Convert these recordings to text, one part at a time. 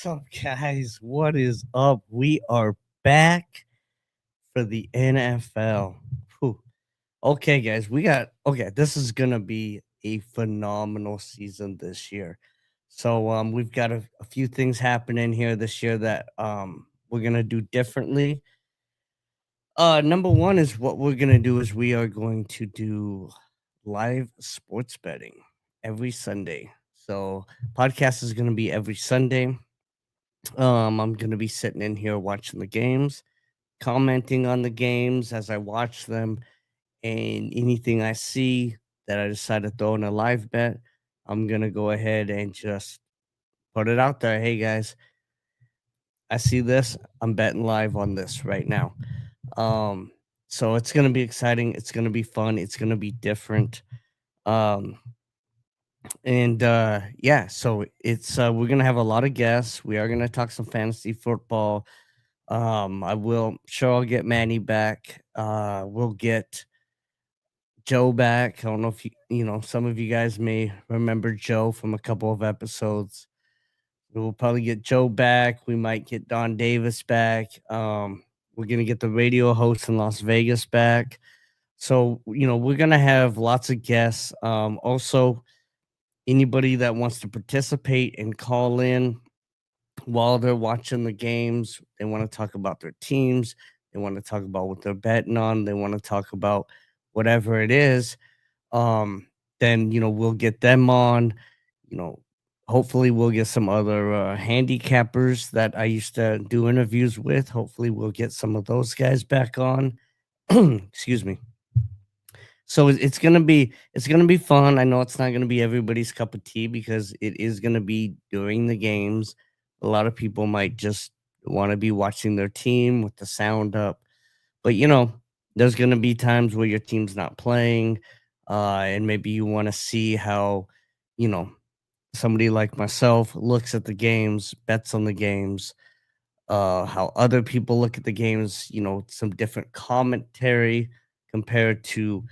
What's up, guys? What is up? We are back for the NFL. Whew. Okay, guys, this is gonna be a phenomenal season this year. We've got a few things happening here this year that we're gonna do differently. Number one is what we're gonna do is we are going to do live sports betting every Sunday. So podcast is gonna be every Sunday. I'm gonna be sitting in here watching the games, commenting on the games as I watch them, and anything I see that I decide to throw in a live bet, I'm gonna go ahead and just put it out there. Hey guys, I see this. I'm betting live on this right now. Um, so it's gonna be exciting. It's gonna be fun. It's gonna be different. Um, yeah, so it's we're gonna have a lot of guests. We are gonna talk some fantasy football. I'll get Manny back. We'll get Joe back. I don't know if some of you guys may remember Joe from a couple of episodes. We'll probably get Joe back. We might get Don Davis back. We're gonna get the radio host in Las Vegas back. So, we're gonna have lots of guests. Also, anybody that wants to participate and call in while they're watching the games. They want to talk about their teams. They want to talk about what they're betting on. They want to talk about whatever it is. Um, then we'll get them on. You know, Hopefully we'll get some other handicappers that I used to do interviews with. Hopefully we'll get some of those guys back on. Excuse me. So it's gonna be fun. I know it's not gonna be everybody's cup of tea because it is gonna be during the games. A lot of people might just want to be watching their team with the sound up, but there's gonna be times where your team's not playing, and maybe you want to see how you know somebody like myself looks at the games, bets on the games, how other people look at the games. Some different commentary compared to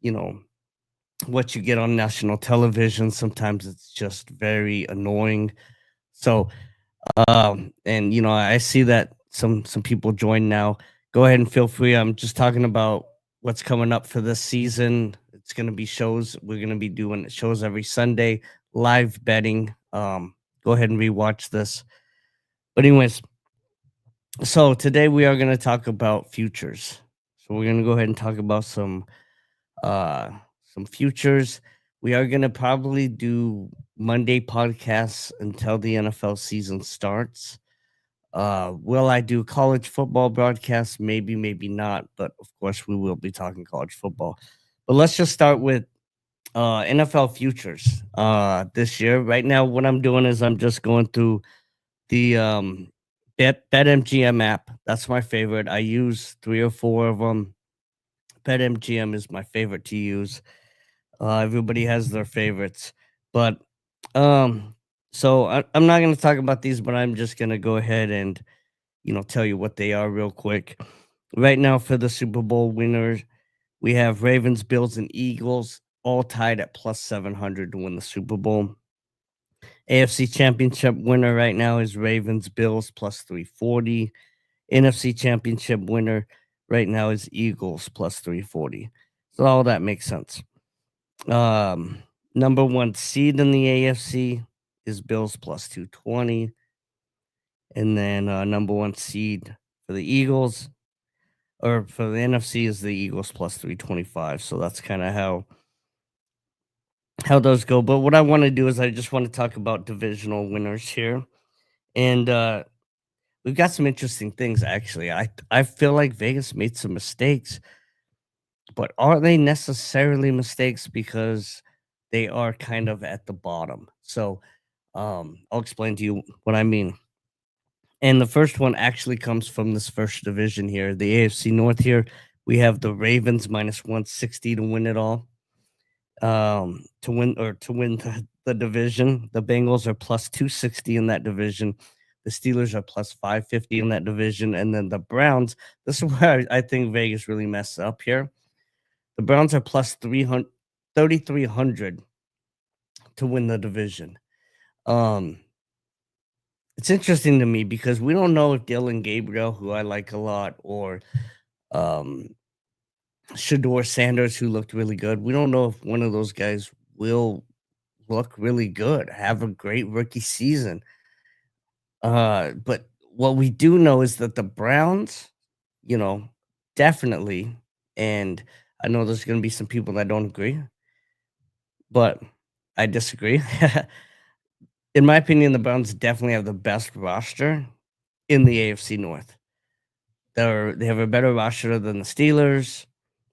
you know what you get on national television. Sometimes it's just very annoying. So, and I see that some people join now. Go ahead and feel free. I'm just talking about what's coming up for this season. It's going to be shows. We're going to be doing shows every Sunday, live betting. Go ahead and rewatch this. But anyways, so today we are going to talk about futures. So we're going to go ahead and talk about uh some futures. We are going to probably do Monday podcasts until the NFL season starts. Will I do college football broadcasts? Maybe, maybe not, but of course we will be talking college football. But let's just start with NFL futures. This year, right now, what I'm doing is I'm just going through the BetMGM app. That's my favorite. I use three or four of them. BetMGM is my favorite to use. Everybody has their favorites, but um, I'm not going to talk about these, but I'm just going to go ahead and tell you what they are real quick. Right now, for the Super Bowl winners, we have Ravens, Bills, and Eagles all tied at plus 700 to win the Super Bowl. AFC Championship winner right now is Ravens, Bills plus 340. NFC Championship winner right now is Eagles plus 340. So all that makes sense. Um, Number one seed in the AFC is Bills plus 220. And then number one seed for the Eagles, or for the NFC, is the Eagles plus 325. So that's kind of how those go. But what I want to do is I just want to talk about divisional winners here. And we've got some interesting things actually. I feel like Vegas made some mistakes, but are they necessarily mistakes because they are kind of at the bottom? So I'll explain to you what I mean. And the first one actually comes from this first division here, the AFC North here. We have the Ravens minus 160 to win it all. To win the division. The Bengals are plus 260 in that division. The Steelers are plus 550 in that division. And then the Browns, this is where I think Vegas really messed up here. The Browns are plus 3,300 to win the division. Um, It's interesting to me because we don't know if Dylan Gabriel, who I like a lot, or um, Shador Sanders, who looked really good, we don't know if one of those guys will look really good, have a great rookie season. But what we do know is that the Browns, you know, definitely, and I know there's going to be some people that don't agree, but I disagree. In my opinion, the Browns definitely have the best roster in the AFC North. They have a better roster than the Steelers,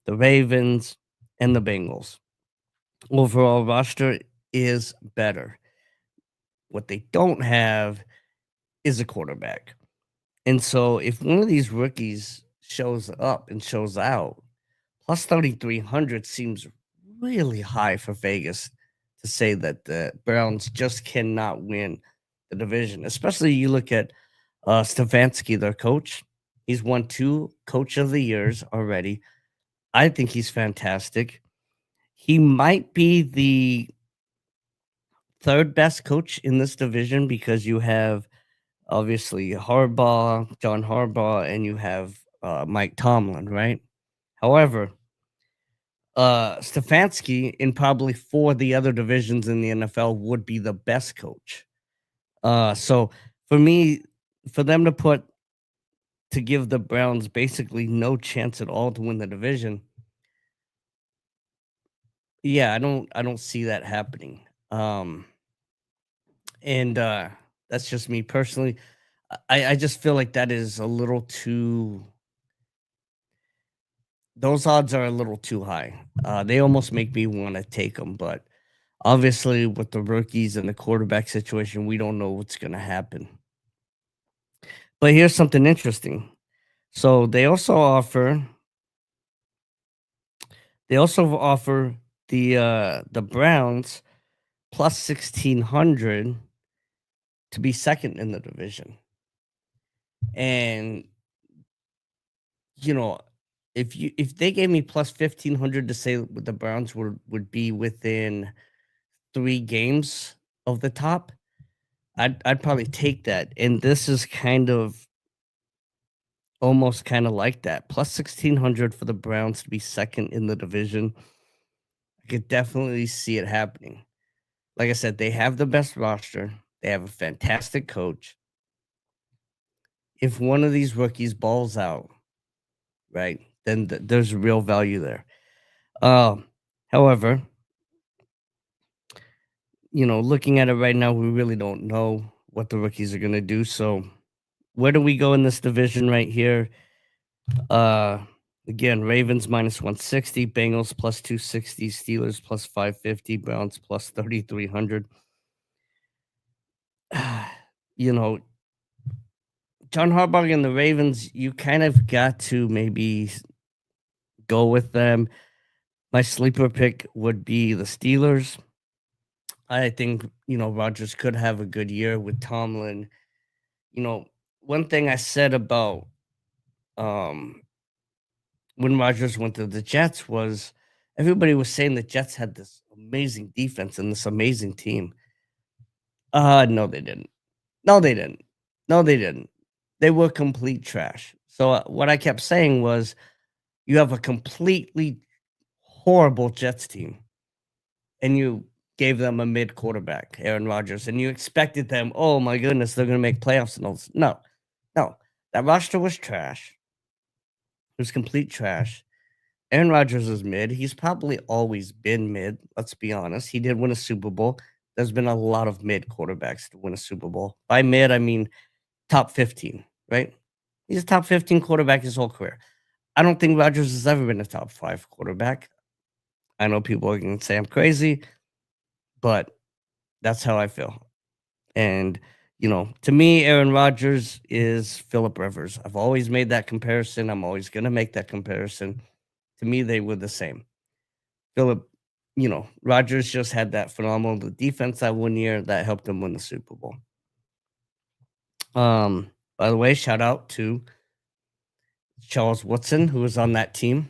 the Ravens, and the Bengals. Overall roster is better. What they don't have is a quarterback. And so if one of these rookies shows up and shows out, plus 3,300 seems really high for Vegas to say that the Browns just cannot win the division. Especially you look at Stefanski, their coach. He's won 2 coach of the years already. I think he's fantastic. He might be the 3rd best coach in this division because you have obviously Harbaugh, John Harbaugh, and you have Mike Tomlin, right? However, Stefanski in probably 4 of the other divisions in the NFL would be the best coach. So for me, for them to give the Browns basically no chance at all to win the division, yeah, I don't see that happening. Um, and that's just me personally. I just feel like that is a little too those odds are a little too high. They almost make me want to take them, but obviously with the rookies and the quarterback situation, we don't know what's going to happen. But here's something interesting. So they also offer the Browns plus 1,600 to be second in the division. And you know, if they gave me plus 1,500 to say the Browns would be within 3 games of the top, I'd probably take that. And this is kind of almost kinda like that. Plus 1,600 for the Browns to be second in the division. I could definitely see it happening. Like I said, they have the best roster. They have a fantastic coach. If one of these rookies balls out, right, then there's real value there. Um, However, looking at it right now, we really don't know what the rookies are gonna do. So where do we go in this division right here? Uh Again, Ravens minus 160, Bengals plus 260, Steelers plus 550, Browns plus 3,300. you know, John Harbaugh and the Ravens, you kind of got to maybe go with them. My sleeper pick would be the Steelers. I think, Rodgers could have a good year with Tomlin. You know, one thing I said about um when Rodgers went to the Jets was everybody was saying the Jets had this amazing defense and this amazing team. No, they didn't. No, they didn't. No, they didn't. They were complete trash. So what I kept saying was, you have a completely horrible Jets team, and you gave them a mid quarterback, Aaron Rodgers, and you expected them. Oh my goodness, they're going to make playoffs and all this. No, no, that roster was trash. It was complete trash. Aaron Rodgers is mid. He's probably always been mid, let's be honest. He did win a Super Bowl. There's been a lot of mid quarterbacks to win a Super Bowl. By mid, I mean top 15, right? He's a top 15 quarterback his whole career. I don't think Rodgers has ever been a top 5 quarterback. I know people are gonna say I'm crazy, but that's how I feel. And, to me, Aaron Rodgers is Philip Rivers. I've always made that comparison. I'm always gonna make that comparison. To me, they were the same. Philip, Rodgers just had that phenomenal defense that one year that helped him win the Super Bowl. By the way, shout out to Charles Woodson, who was on that team,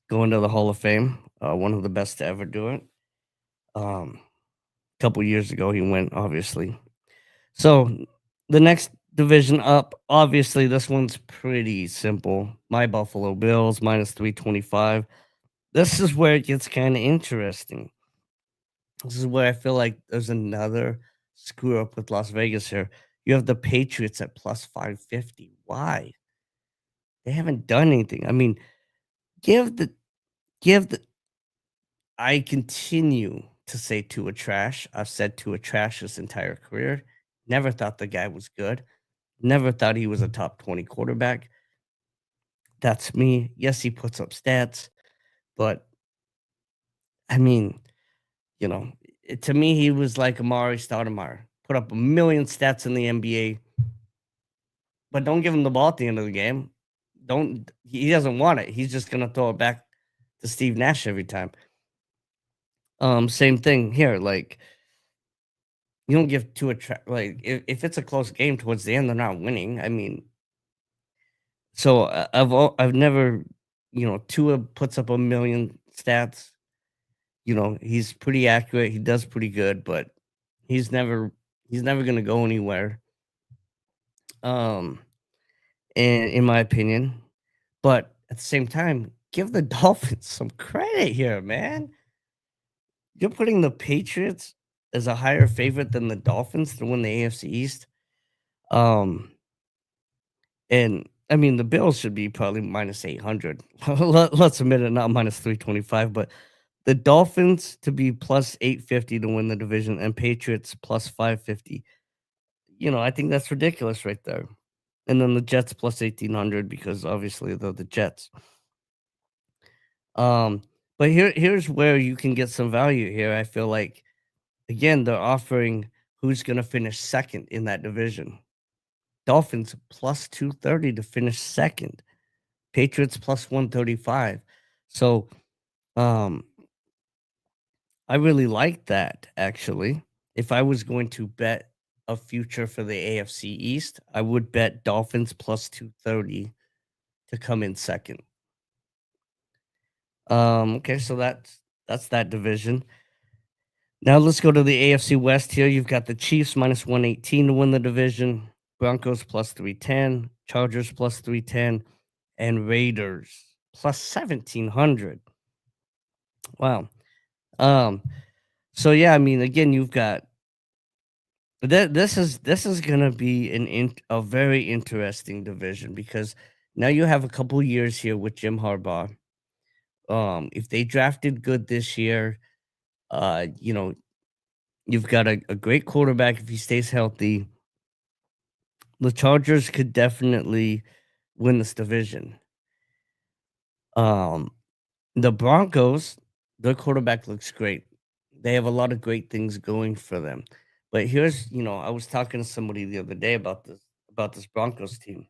going to the Hall of Fame. One of the best to ever do it. A couple years ago, he went, obviously. So The next division up, obviously, this one's pretty simple. My Buffalo Bills minus 325. This is where it gets kind of interesting. This is where I feel like there's another screw up with Las Vegas here. You have the Patriots at plus 550. Why? They haven't done anything. I mean, give the give the I continue to say Tua trash. I've said Tua trash his entire career. Never thought the guy was good. Never thought he was a top 20 quarterback. That's me. Yes, he puts up stats, but I mean, you know, to me, he was like Amari Stoudemire. Put up a million stats in the NBA, but don't give him the ball at the end of the game. Don't he doesn't want it. He's just gonna throw it back to Steve Nash every time. Same thing here. Like you don't give to a like if it's a close game towards the end, they're not winning. I mean, so I've never, Tua puts up a million stats. He's pretty accurate. He does pretty good, but he's never he's never gonna go anywhere. Um, and in my opinion, but at the same time, give the Dolphins some credit here, man. You're putting the Patriots as a higher favorite than the Dolphins to win the AFC East. Um, and I mean, the Bills should be probably minus 800. Let's admit it, not minus 325, but the Dolphins to be plus 850 to win the division and Patriots plus 550. I think that's ridiculous right there. And then the Jets plus 1800 because obviously they're the Jets. Um, but here's where you can get some value here. I feel like again they're offering who's going to finish second in that division. Dolphins plus 230 to finish second. Patriots plus 135. So um I really like that actually. If I was going to bet a future for the AFC East, I would bet Dolphins plus 230 to come in second. Okay, so that's that division. Now let's go to the AFC West here. You've got the Chiefs minus 118 to win the division, Broncos plus 310, Chargers plus 310, and Raiders plus 1700. Wow. Um, so yeah, I mean, again, you've got this is gonna be a very interesting division because now you have a couple years here with Jim Harbaugh. If they drafted good this year, uh, you know, you've got a great quarterback if he stays healthy. The Chargers could definitely win this division. Um, the Broncos, their quarterback looks great. They have a lot of great things going for them. But here's, I was talking to somebody the other day about this Broncos team.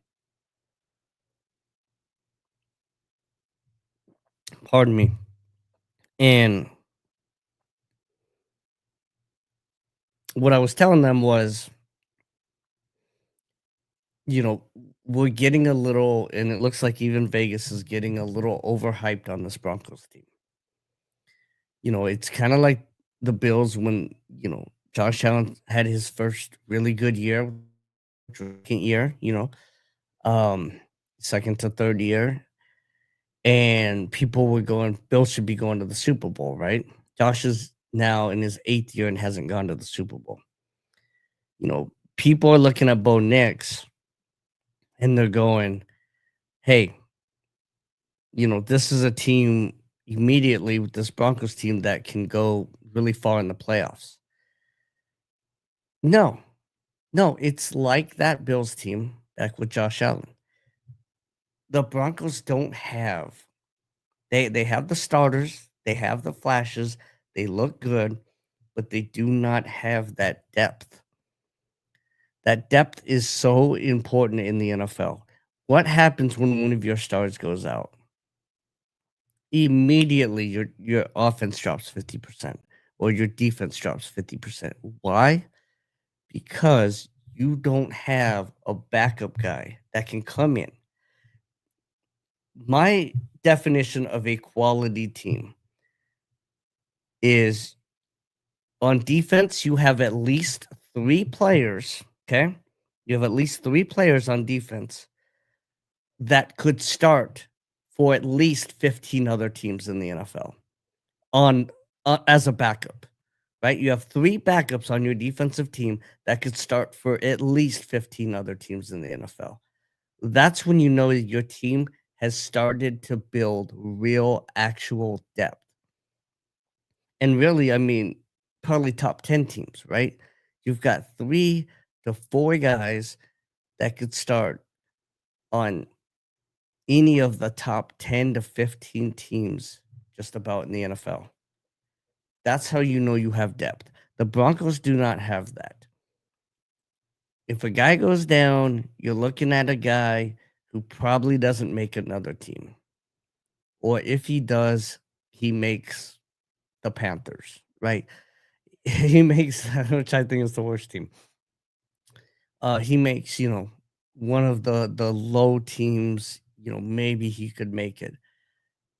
Pardon me. And what I was telling them was, you know, we're getting a little, and it looks like even Vegas is getting a little overhyped on this Broncos team. It's kind of like the Bills when, Josh Allen had his first really good year, second year, um, second to third year. And people were going, Bill should be going to the Super Bowl, right? Josh is now in his eighth year and hasn't gone to the Super Bowl. People are looking at Bo Nix and they're going, hey, this is a team immediately with this Broncos team that can go really far in the playoffs. No, no, it's like that Bills team back with Josh Allen. The Broncos don't have they have the starters, they have the flashes, they look good, but they do not have that depth. That depth is so important in the NFL. What happens when one of your stars goes out? Immediately your offense drops 50% or your defense drops 50%. Why? Because you don't have a backup guy that can come in. My definition of a quality team is on defense, you have at least 3 players, okay? You have at least 3 players on defense that could start for at least 15 other teams in the NFL on as a backup, right? You have 3 backups on your defensive team that could start for at least 15 other teams in the NFL. That's when you know that your team has started to build real, actual depth. And really, I mean, probably top 10 teams, right? You've got 3 to 4 guys that could start on any of the top 10 to 15 teams just about in the NFL. That's how you know you have depth. The Broncos do not have that. If a guy goes down, you're looking at a guy who probably doesn't make another team. Or if he does, he makes the Panthers, right? He makes which I think is the worst team. He makes, one of the low teams, maybe he could make it.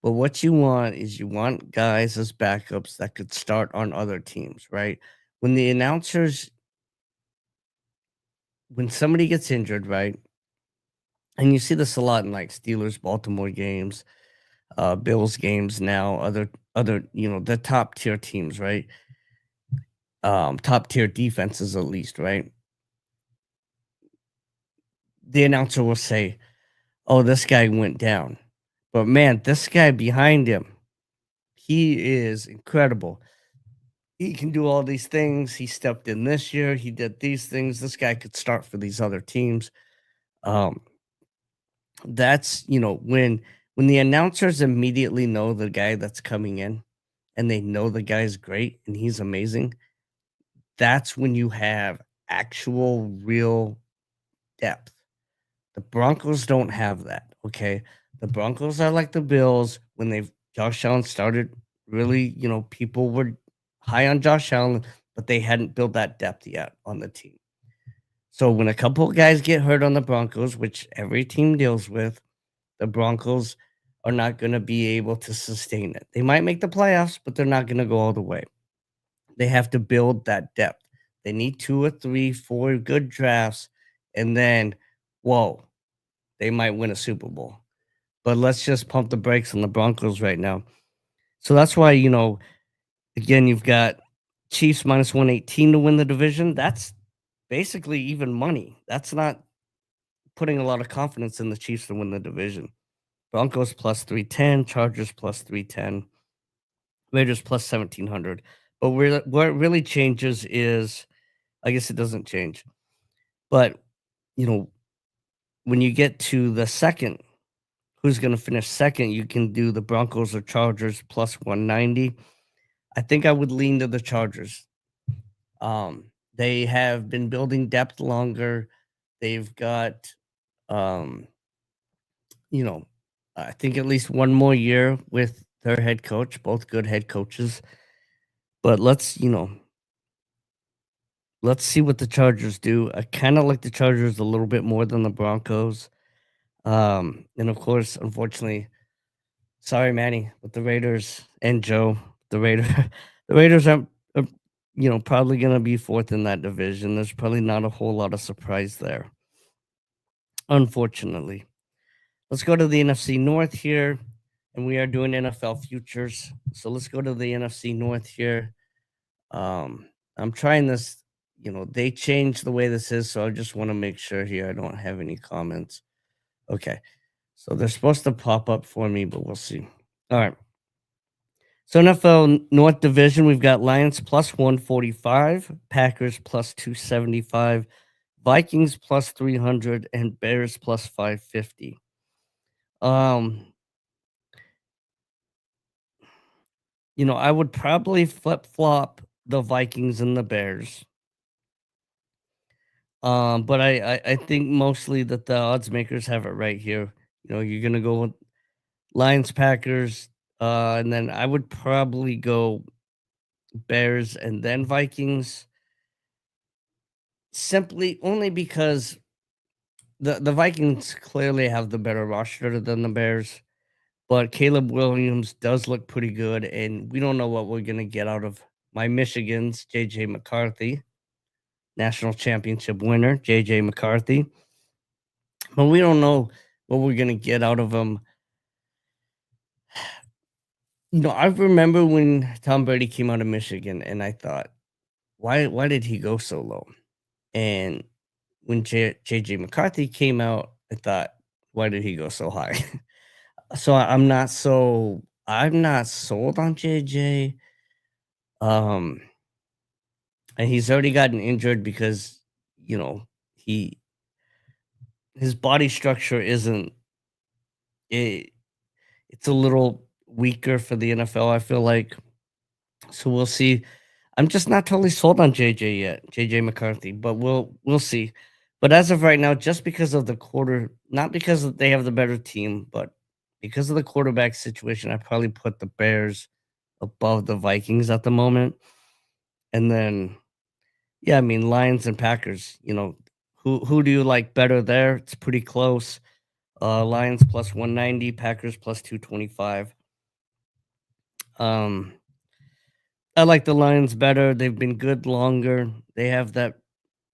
But what you want is you want guys as backups that could start on other teams, right? When the announcers when somebody gets injured, right? And you see this a lot in like Steelers, Baltimore games, Bills games now, the top tier teams, right? Top tier defenses at least, right? The announcer will say, "Oh, this guy went down." But man, this guy behind him, he is incredible. He can do all these things. He stepped in this year. He did these things. This guy could start for these other teams. Um, that's when the announcers immediately know the guy that's coming in, and they know the guy's great and he's amazing. That's when you have actual, real depth. The Broncos don't have that. Okay, the Broncos are like the Bills when they Josh Allen started. Really, people were high on Josh Allen, but they hadn't built that depth yet on the team. So when a couple of guys get hurt on the Broncos, which every team deals with, the Broncos are not going to be able to sustain it. They might make the playoffs, but they're not going to go all the way. They have to build that depth. They need 2 or 3, 4 good drafts, and then, whoa, they might win a Super Bowl. But let's just pump the brakes on the Broncos right now. So that's why, again, you've got Chiefs minus 118 to win the division. That's basically even money. That's not putting a lot of confidence in the Chiefs to win the division. Broncos plus 310, Chargers plus 310, Raiders plus 1700. But what really changes is, I guess it doesn't change. But, you know, when you get to the second, who's going to finish second, you can do the Broncos or Chargers plus 190. I think I would lean to the Chargers. They have been building depth longer. They've got, um, you know, I think at least one more year with their head coach, both good head coaches. But let's see what the Chargers do. I kind of like the Chargers a little bit more than the Broncos. And of course, unfortunately, sorry, Manny, but the Raiders and Joe, the Raider, the Raiders are probably going to be fourth in that division. There's probably not a whole lot of surprise there, unfortunately. Let's go to the NFC North here, and we are doing NFL futures. So let's go to the NFC North here. I'm trying this. They changed the way this is, so I just want to make sure here I don't have any comments. Okay, so they're supposed to pop up for me, but we'll see. All right. So NFL North Division, we've got Lions plus 145, Packers plus 275, Vikings plus 300, and Bears plus 550. I would probably flip flop the Vikings and the Bears. But I think mostly that the odds makers have it right here. You're gonna go with Lions, Packers, and then I would probably go Bears and then Vikings, simply only because the Vikings clearly have the better roster than the Bears, but Caleb Williams does look pretty good, and we don't know what we're gonna get out of my Michigan's JJ McCarthy. national championship winner, JJ McCarthy. But we don't know what we're gonna get out of him. I remember when Tom Brady came out of Michigan, and I thought, why did he go so low? And when JJ McCarthy came out, I thought, why did he go so high? So I'm not sold on JJ. Um, and he's already gotten injured because you know he his body structure isn't it, it's a little weaker for the NFL. I feel like so we'll see. I'm just not totally sold on JJ yet, JJ McCarthy, but we'll see. But as of right now, just because of the not because they have the better team, but because of the quarterback situation, I probably put the Bears above the Vikings at the moment. And then, yeah, I mean Lions and Packers. Who do you like better there? It's pretty close. Lions plus 190, Packers plus 225. Um, I like the Lions better. They've been good longer. They have that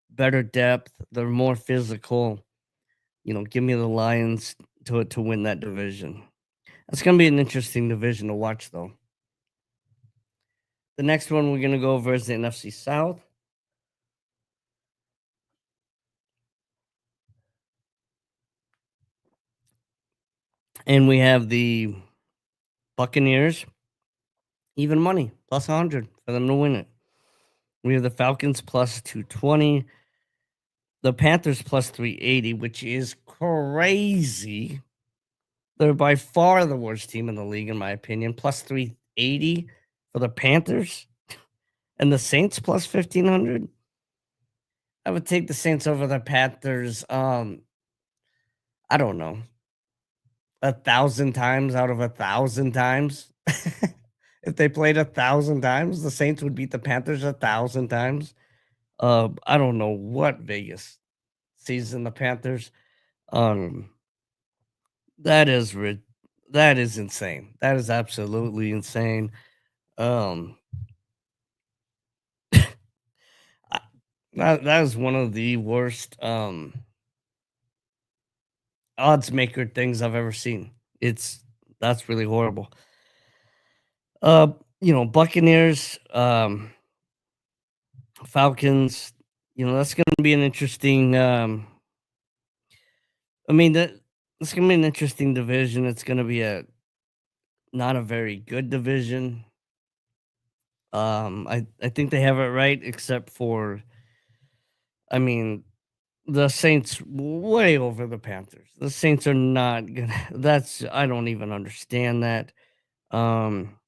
better depth. They're more physical. Give me the Lions to win that division. That's gonna be an interesting division to watch, though. The next one we're gonna go over is the NFC South, and we have the Buccaneers, even money plus 100 for them to win it. We have the Falcons plus 220, the Panthers plus 380, which is crazy. They're by far the worst team in the league, in my opinion. Plus 380 for the Panthers and the Saints plus 1,500. I would take the Saints over the Panthers. I don't know, 1,000 times out of 1,000 times. If they played 1,000 times, the Saints would beat the Panthers 1,000 times. I don't know what Vegas sees in the Panthers. Um, that is that is insane. That is absolutely insane. Um, I that is one of the worst, odds maker things I've ever seen. That's really horrible. Uh, Buccaneers, Falcons, that's gonna be an interesting, I mean, that's gonna be an interesting division. It's gonna be a not a very good division. I think they have it right, except for, I mean, the Saints way over the Panthers. The Saints are not gonna. That's I don't even understand that. Um,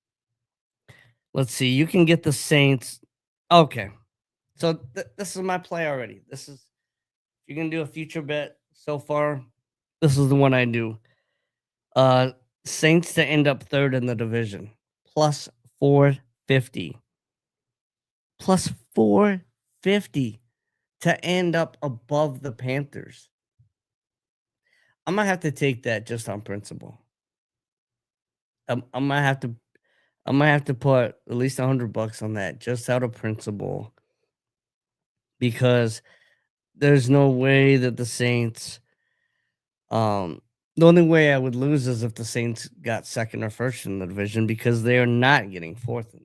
let's see. You can get the Saints. Okay, so this is my play already. This is you're gonna do a future bet so far. This is the one I do. Uh, Saints to end up third in the division, plus 450. Plus 450 to end up above the Panthers. I might have to take that just on principle. I might have to put at least $100 on that just out of principle because there's no way that the Saints um the only way I would lose is if the Saints got second or first in the division because they are not getting fourth.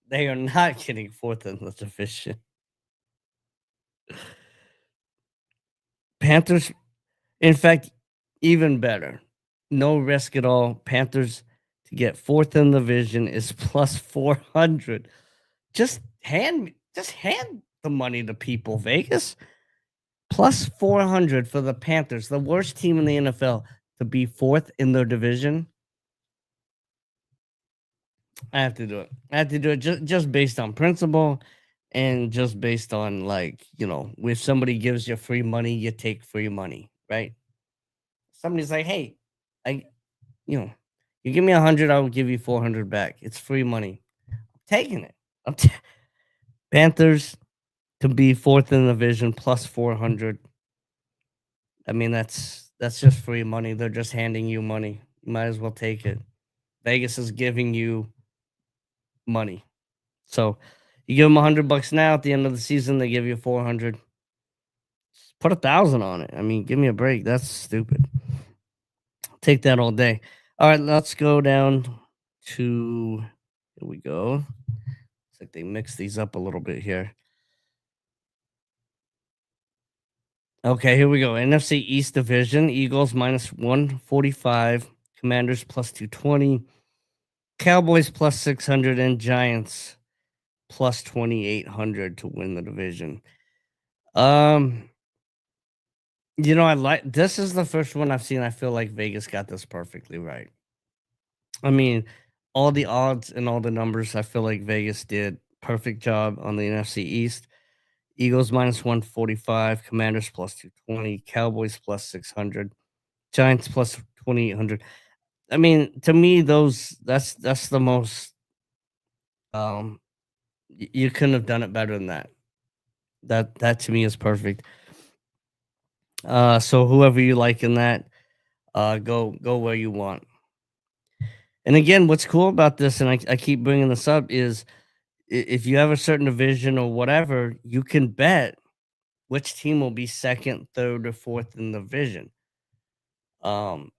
They are not getting fourth in the division. Panthers, in fact, even better. No risk at all. Panthers to get fourth in the division is plus 400. Just hand the money to people, Vegas. Plus 400 for the Panthers, the worst team in the NFL, to be fourth in their division. I have to do it. I have to do it just based on principle and just based on like, if somebody gives you free money, you take free money, right? Somebody's like, "Hey, I you know, you give me 100, I will give you 400 back. It's free money." I'm taking it. I'm t- Panthers to be fourth in the division plus 400. I mean, that's just free money. They're just handing you money. You might as well take it. Vegas is giving you money. So You give them $100 now. At the end of the season, they give you 400. Put 1,000 on it. I mean, give me a break. That's stupid. Take that all day. All right, let's go down to. Here we go. It's like they mix these up a little bit here. Okay, here we go. NFC East Division: Eagles -145, Commanders +220, Cowboys +600, and Giants +2,800 to win the division. I like this is the first one I've seen. I feel like Vegas got this perfectly right. I mean, all the odds and all the numbers, I feel like Vegas did perfect job on the NFC East. Eagles -145, Commanders +220, Cowboys +600, Giants +2,800. I mean, to me, that's the most. Um, you couldn't have done it better than that. That to me is perfect. So whoever you like in that, go where you want. And again, what's cool about this, and I keep bringing this up, is if you have a certain division or whatever, you can bet which team will be second, third, or fourth in the division. Um,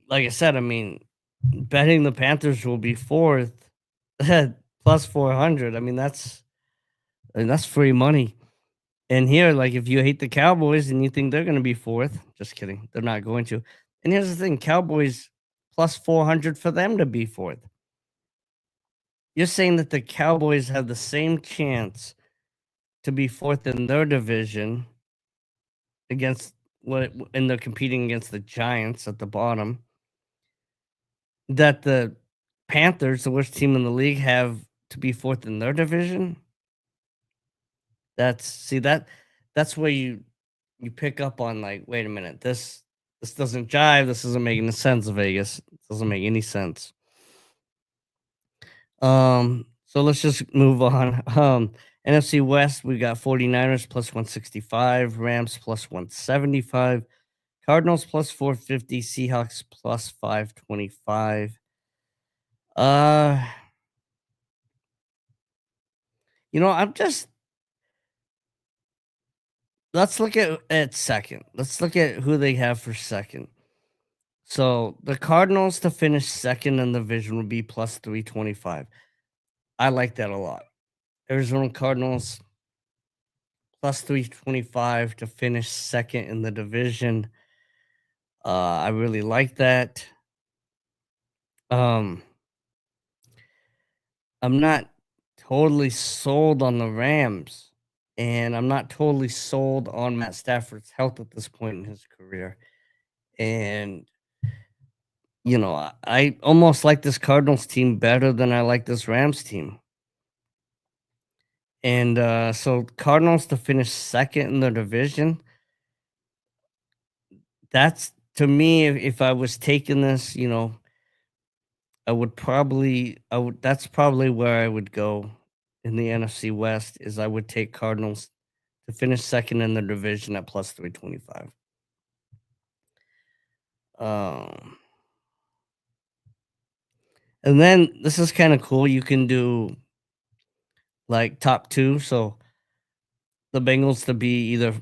like I said, I mean, betting the Panthers will be fourth plus 400. I mean, that's free money. And here, like, if you hate the Cowboys and you think they're going to be fourth, just kidding, they're not going to. And here's the thing: Cowboys plus 400 for them to be fourth. You're saying that the Cowboys have the same chance to be fourth in their division against what, and they're competing against the Giants at the bottom, that the Panthers, the worst team in the league, have to be fourth in their division. That's where you pick up on, like, wait a minute, this doesn't jive. This doesn't make any sense, Vegas. It doesn't make any sense. So let's just move on. NFC West, we got 49ers plus 165, Rams plus 175, Cardinals plus 450, Seahawks plus 525. Uh, I'm just let's look at second. Let's look at who they have for second. So the Cardinals to finish second in the division would be plus 325. I like that a lot. Arizona Cardinals plus 325 to finish second in the division. I really like that. Um, I'm not totally sold on the Rams, and I'm not totally sold on Matt Stafford's health at this point in his career. And I almost like this Cardinals team better than I like this Rams team. And so Cardinals to finish second in the division. That's, to me, if I was taking this, that's probably where I would go in the NFC West. Is I would take Cardinals to finish second in the division at plus 325. Um, and then this is kind of cool. You can do like top two. So the Bengals to be either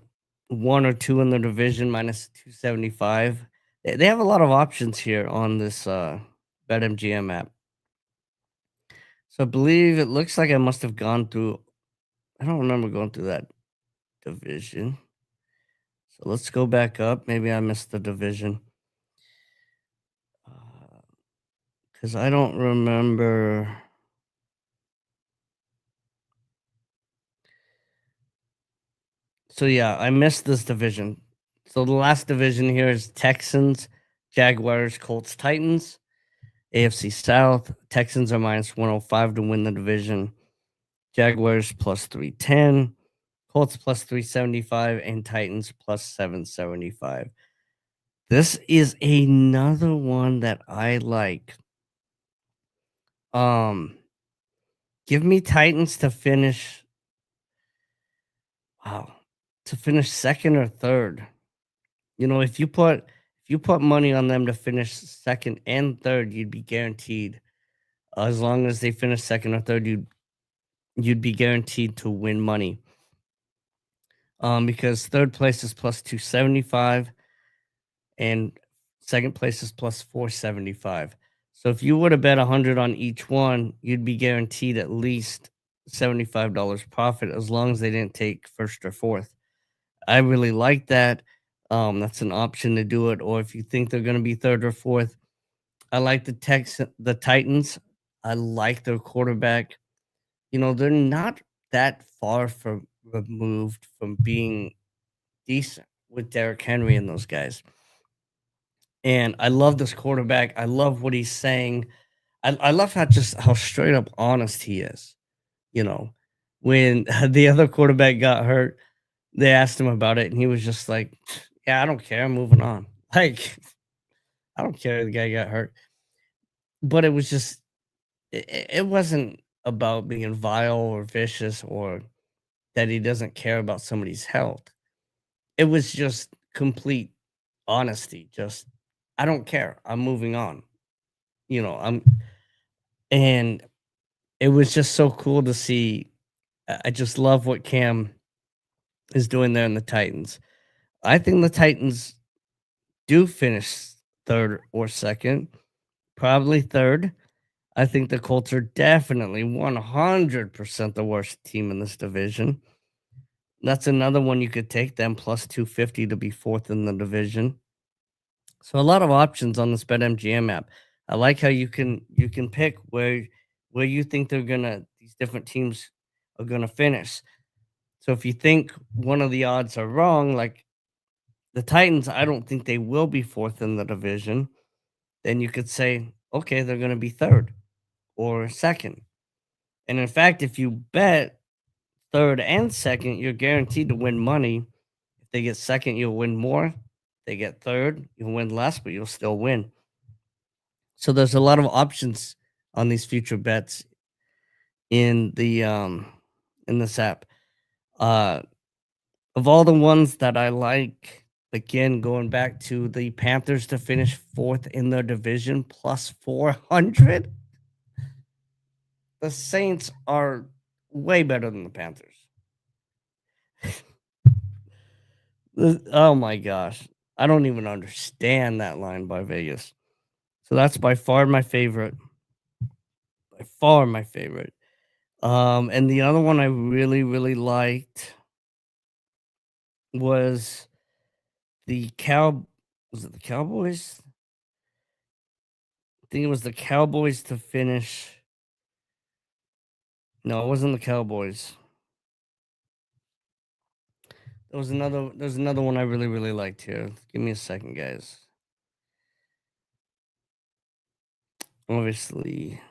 one or two in the division minus 275. They have a lot of options here on this BetMGM app. So I believe it looks like I must have gone through. I don't remember going through that division. So let's go back up. Maybe I missed the division. Because I don't remember. So yeah, I missed this division. So the last division here is Texans, Jaguars, Colts, Titans. AFC South, Texans are minus 105 to win the division. Jaguars plus 310, Colts plus 375, and Titans plus 775. This is another one that I like. Give me Titans to finish. Wow, to finish second or third. If you put money on them to finish second and third, you'd be guaranteed. As long as they finish second or third, you'd be guaranteed to win money. Because third place is plus 275 and second place is plus 475. So if you were to bet 100 on each one, you'd be guaranteed at least $75 profit as long as they didn't take first or fourth. I really like that. That's an option to do it. Or if you think they're going to be third or fourth, I like the Titans. I like their quarterback. They're not that far from removed from being decent with Derrick Henry and those guys. And I love this quarterback. I love what he's saying. I love how straight up honest he is. You know, when the other quarterback got hurt, they asked him about it, and he was just like, "Yeah, I don't care. I'm moving on." Like, I don't care the guy got hurt. But it was just, it wasn't about being vile or vicious or that he doesn't care about somebody's health. It was just complete honesty. Just, I don't care. I'm moving on. And it was just so cool to see. I just love what Cam is doing there in the Titans. I think the Titans do finish third or second, probably third. I think the Colts are definitely 100% the worst team in this division. That's another one you could take them plus 250 to be fourth in the division. So a lot of options on this BetMGM app. I like how you can pick where you think these different teams are gonna finish. So if you think one of the odds are wrong, like the Titans, I don't think they will be fourth in the division, then you could say, okay, they're gonna be third or second. And in fact, if you bet third and second, you're guaranteed to win money. If they get second, you'll win more. They get third, you'll win less, but you'll still win. So there's a lot of options on these future bets in this app. Uh of all the ones that I like, again, going back to the Panthers to finish fourth in their division plus 400, the Saints are way better than the Panthers. Oh my gosh. I don't even understand that line by Vegas. So that's by far my favorite. By far my favorite. And the other one I really, really liked was the Cow was it the Cowboys? I think it was the Cowboys to finish. No, it wasn't the Cowboys. There's another one I really, really liked here. Give me a second, guys. Obviously.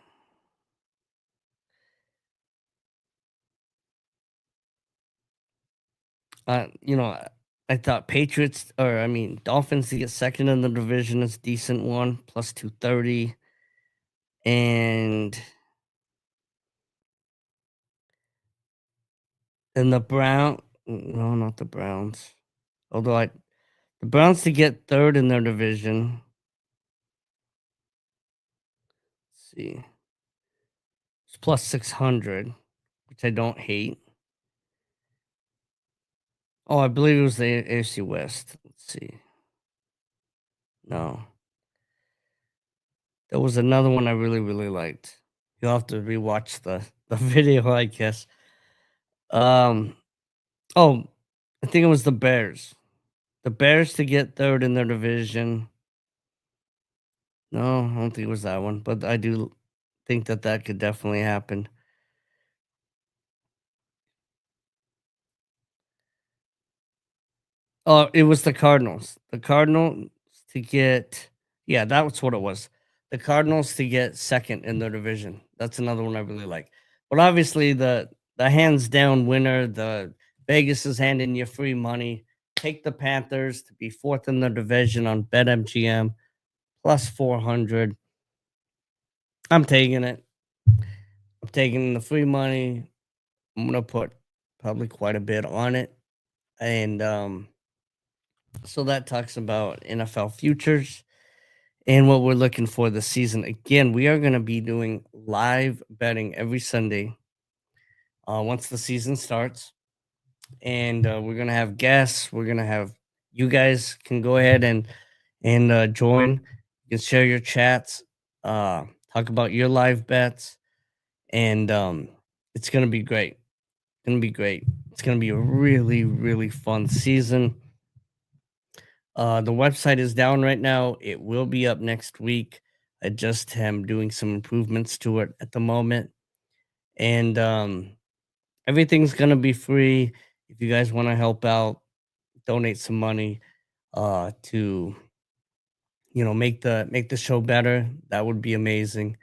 You know, I thought Dolphins to get second in the division is decent one, plus 230. And no, not the Browns. Although the Browns to get third in their division. Let's see. It's plus 600, which I don't hate. Oh, I believe it was the AFC West. Let's see. No. There was another one I really, really liked. You'll have to rewatch the video, I guess. Um, oh, I think it was the Bears. The Bears to get third in their division. No, I don't think it was that one, but I do think that could definitely happen. Oh, it was the Cardinals. The Cardinals to get yeah, that was what it was. The Cardinals to get second in their division. That's another one I really like. But obviously the hands down winner, the Vegas is handing you free money. Take the Panthers to be fourth in their division on BetMGM plus 400. I'm taking it. I'm taking the free money. I'm gonna put probably quite a bit on it. And so that talks about NFL futures and what we're looking for this season. Again, we are going to be doing live betting every Sunday once the season starts. And we're gonna have guests. We're gonna have you guys can go ahead and join. You can share your chats, uh, talk about your live bets, and it's gonna be great. Gonna be great. It's gonna be a really, really fun season. The website is down right now. It will be up next week. I just am doing some improvements to it at the moment, and everything's gonna be free. If you guys want to help out, donate some money to make the show better. That would be amazing.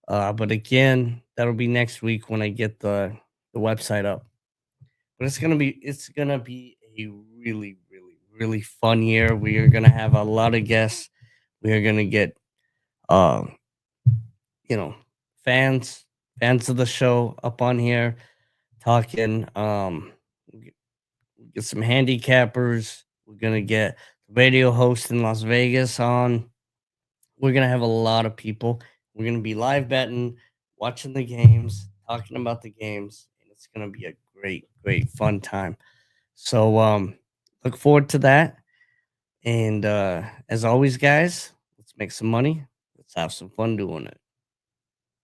But again, that'll be next week when I get the website up. But it's gonna be a really, really, really fun year. We are gonna have a lot of guests. We are gonna get uh, you know, fans, fans of the show up on here talking. Get get some handicappers. We're gonna get the radio host in Las Vegas on. We're gonna have a lot of people. We're gonna be live betting, watching the games, talking about the games, and it's gonna be a great, great fun time. So look forward to that. And as always, guys, let's make some money. Let's have some fun doing it.